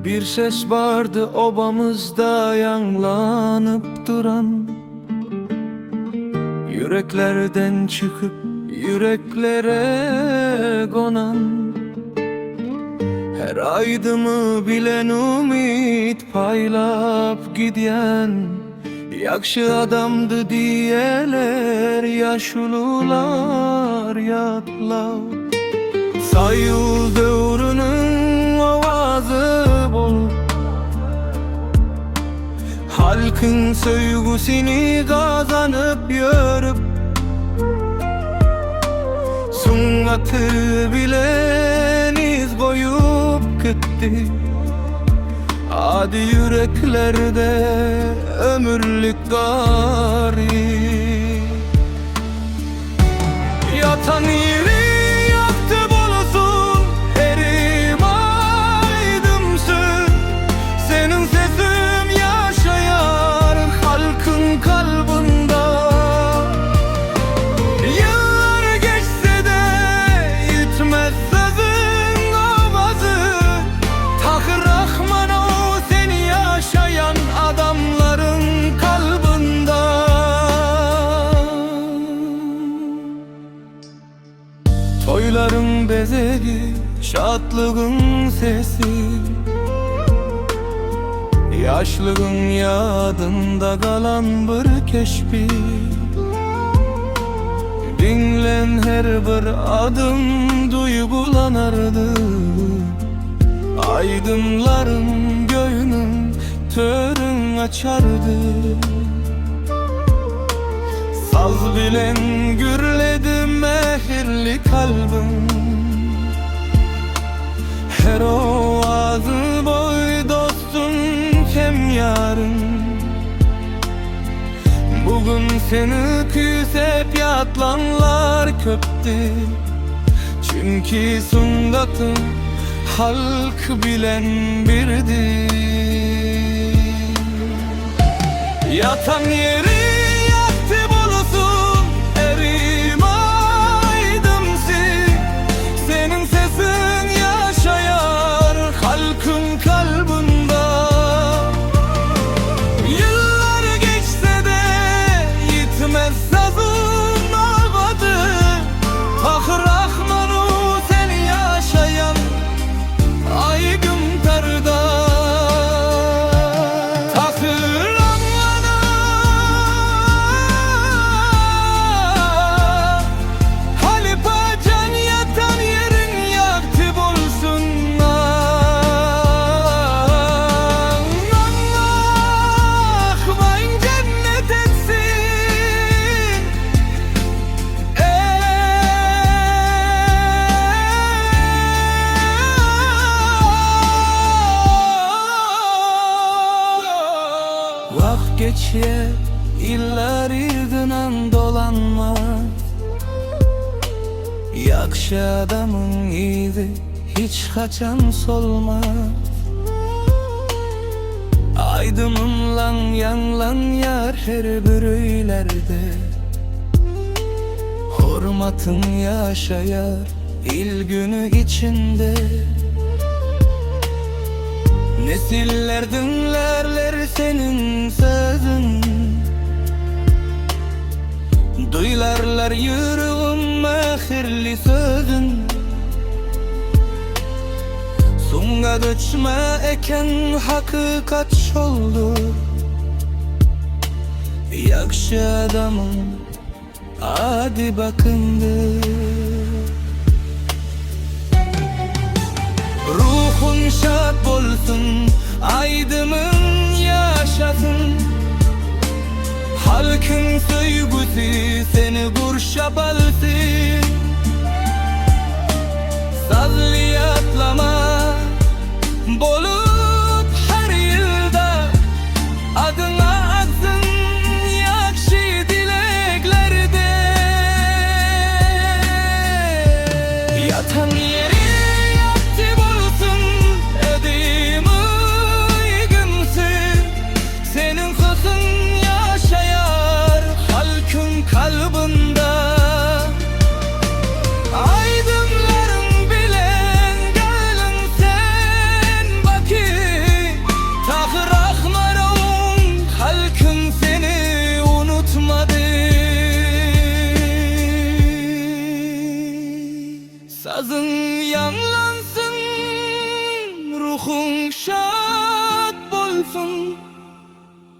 Bir ses vardı obamızda yanlanıp duran, yüreklerden çıkıp yüreklere konan, her aydımı bilen umit paylap gidiyen, yakşı adamdı diyeler yaşlılar yadlar. Sayıl dövrünün ovazı bol, halkın sevgisini kazanıp yörüp, sungatı bilen iz koyup gitti. Adi yüreklerde ömürlük garip, yatan yeri yaktı bulusun, erim aydımsın. Senin sesin yaşayar halkın kalbinde. Yıllar geçse de yitmez sözün avazı, Tahir Rahman o seni yaşayan adamların kalbinde. Toyların bezeli, şadlığın sesi, yaşlığın yadında kalan bir keşfi. Dinlen her bir adım duygulanardı, aydınların göğünün törün açardı. Saz bilen gürledi mehirli kalbim, her ovazı boy dostun hem yarın. Bugün seni küsep yatlanlar köptü, çünkü sundatın halk bilen birdi. Yatan yeri yaktı bulusun, erim aydımsın. Senin sesin yaşayar halkın kalbinde. Yıllar geçse de yitmez sazın avadı, Tahir Rahman o seni yaşayan aygın tarda. Tahir Rahman'a Halipa can yatan yerin yaktı bulsun. Rahman cennet etsin. Vakt geçiye iller irdinan dolanma, yakşı adamın izi hiç kaçan solma. Aydımınla yanlan yar her bir öylerde, hurmatın yaşayar il günü içinde. Nesiller dinlerler senin sözün, duylarlar yüreğim mehirli sözün. Sunga düşme eken hakikat oldu, yakşı adamın adi bakındı. Ruhun şad bolsun, aydımın yaşasın. Halkın sevgisi seni kurşap alsın. Sazlı yatlama bolup her yılda, adına aksın yakşı dileklerde. Yatan yeri yaktı bulsun, edim uygun şad bolsun,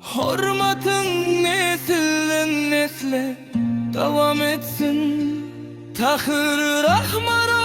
hormatın nesilden nesle devam etsin. Tahir Rahman